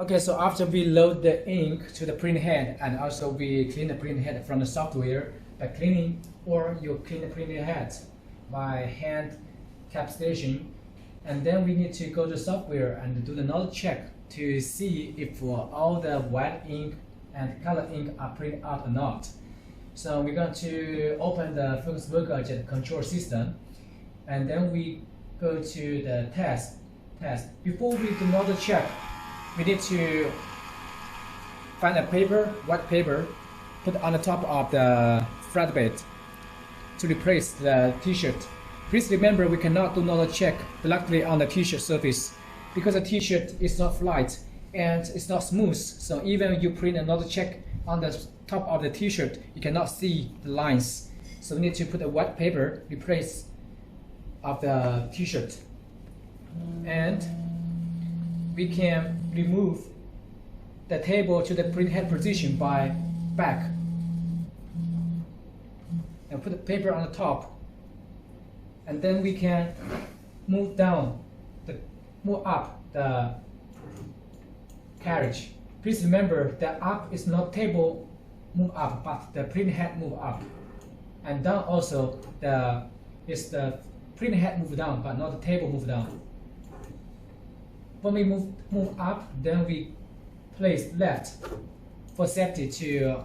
Okay, so after we load the ink to the printhead, and also we clean the printhead from the software by cleaning, or you clean the printhead by hand capsulation, and then we need to go to software and do the nozzle check to see if all the white ink and color ink are printed out or not. So we're going to open the Vega-Jet control system, and then we go to the test. Before we do nozzle check, we need to find a paper, white paper, put on the top of the flatbed to replace the t-shirt. Please remember, we cannot do nozzle check directly on the t-shirt surface because the t-shirt is not flat and it's not smooth. So even if you print a nozzle check on the top of the t-shirt, you cannot see the lines. So we need to put a white paper replace of the t-shirt, and we can remove the table to the printhead position by back and put the paper on the top, and then we can move up the carriage. Please remember that up is not table move up, but the printhead move up, and down also is the printhead move down, but not the table move down. When we move up, then we place left for safety to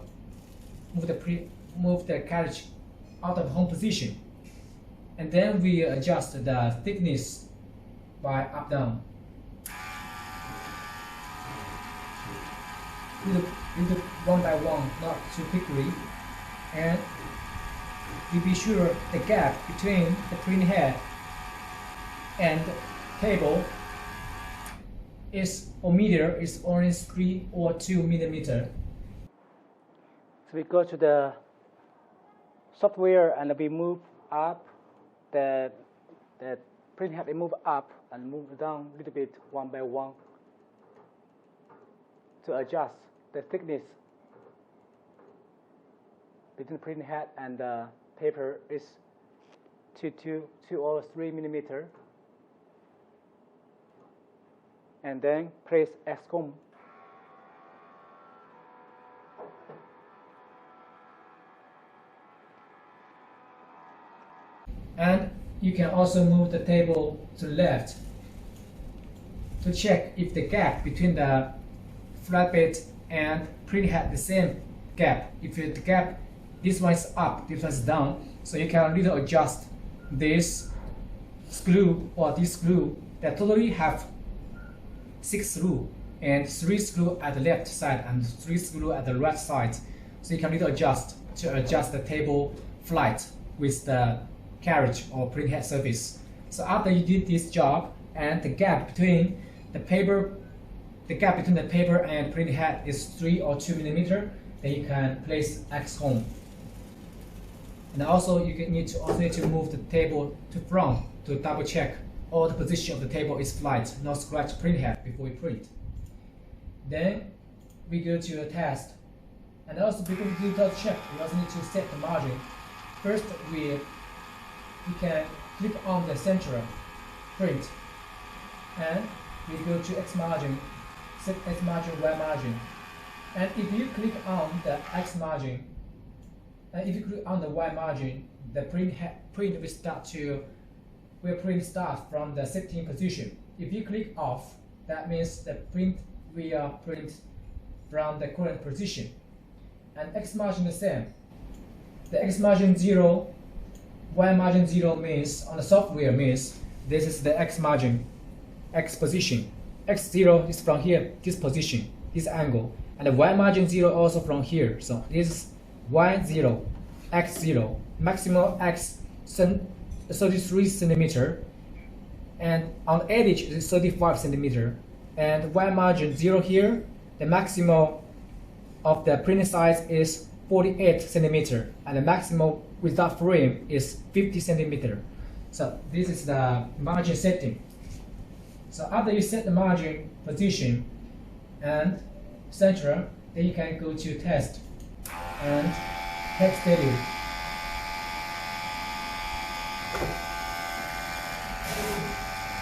move the carriage out of home position, and then we adjust the thickness by up down. We do one by one, not too quickly, and we be sure the gap between the printhead and the table is only 3 or 2 millimeters. So we go to the software and we move up the printhead. We move up and move down a little bit one by one to adjust the thickness between the printhead and the paper is 2 or 3 millimeters. And then place X-comb. And you can also move the table to the left to check if the gap between the flatbed and printhead the same gap. If the gap, this one is up, this one is down, so you can little adjust this screw or this screw that totally have 6 screws and 3 screws at the left side and 3 screws at the right side. So you can little adjust to adjust the table flight with the carriage or printhead surface. So after you did this job and the gap between the paper and printhead is 3 or 2 millimeters, then you can place X-comb. And also you need to move the table to front to double check all the position of the table is flat, not scratch printhead before we print. Then we go to a test, and also before we do the check, we also need to set the margin. First, we can click on the center print, and we go to X margin, set X margin, Y margin, and if you click on the X margin, and if you click on the Y margin, the print will start from the 16 position. If you click off, that means the print will print from the current position. And X margin the same. The X margin 0, Y margin 0 means on the software means this is the X margin, X position. X0 is from here, this position, this angle, and the Y margin 0 also from here. So this is Y0, X0, maximum X 33 centimeter, and on the edge is 35 centimeter, and Y margin 0 here, the maximum of the printing size is 48 centimeter, and the maximum without frame is 50 centimeter. So this is the margin setting. So after you set the margin position and center, then you can go to test and text steady.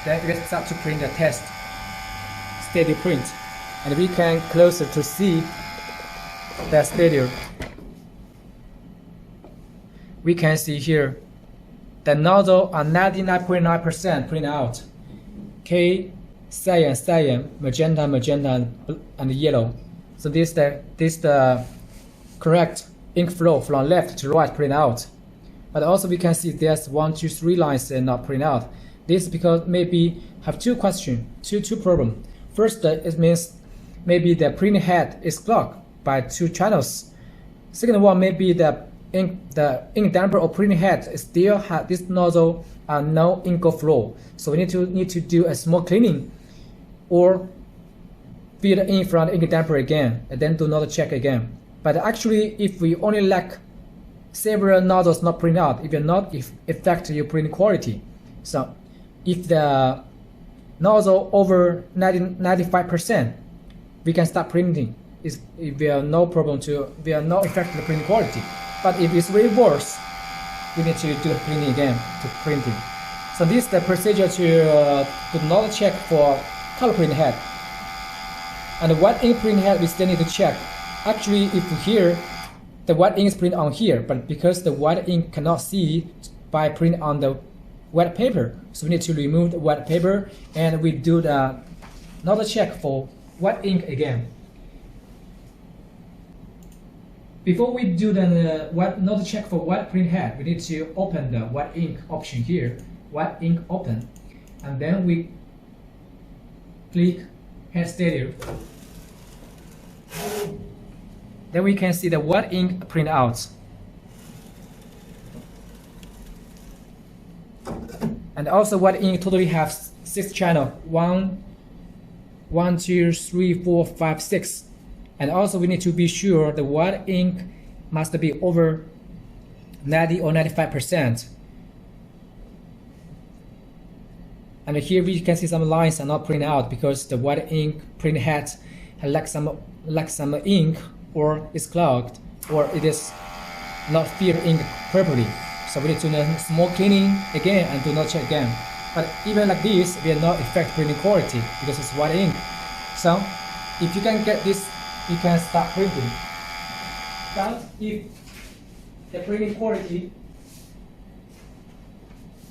Then we start to print the test steady print. and we can closer to see the status. We can see here the nozzle are 99.9% print out. K, cyan, magenta, and yellow. So this the correct ink flow from left to right print out. But also we can see there's 1, 2, 3 lines and not print out. This is because maybe have two problems. First, it means maybe the printing head is clogged by 2 channels. Second one, maybe the ink damper or printing head still have this nozzle and no ink flow. So we need to do a small cleaning or fill the ink from the ink damper again and then do another check again. But actually, if we only lack several nozzles not print out, it will not affect your print quality. So if the nozzle over 95%, we can start printing. It will no problem will not affect the print quality. But if it's really worse, we need to do the cleaning again to printing. So this is the procedure to do another check for color print head. And the white ink print head we still need to check. Actually, if here the white ink is print on here, but because the white ink cannot see by print on the wet paper, so we need to remove the wet paper and we do another check for white ink again. Before we do another check for white print head, we need to open the white ink option here, white ink open, and then we click head status. Then we can see the white ink print out. And also white ink totally has 6 channels, 1, 2, 3, 4, 5, 6. And also we need to be sure the white ink must be over 90 or 95%. And here we can see some lines are not printed out because the white ink print head lacks some ink, or is clogged, or it is not filled ink properly. So we need to do a small cleaning again and do not check again. But even like this, will not affect printing quality because it's white ink. So if you can get this, you can start printing. But if the printing quality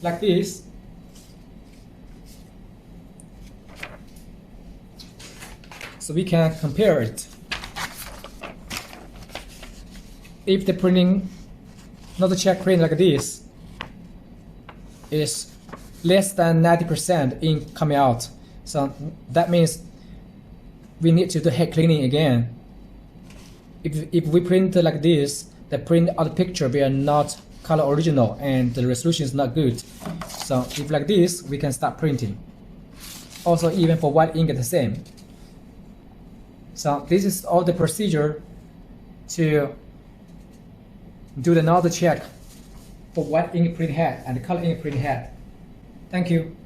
like this, so we can compare it. If the printing, another check print like this, is less than 90% ink coming out, so that means we need to do head cleaning again. If we print like this, the print of the picture will not color original and the resolution is not good. So if like this, we can start printing. Also even for white ink, the same. So this is all the procedure to do another check for white ink print head and color ink print head. Thank you.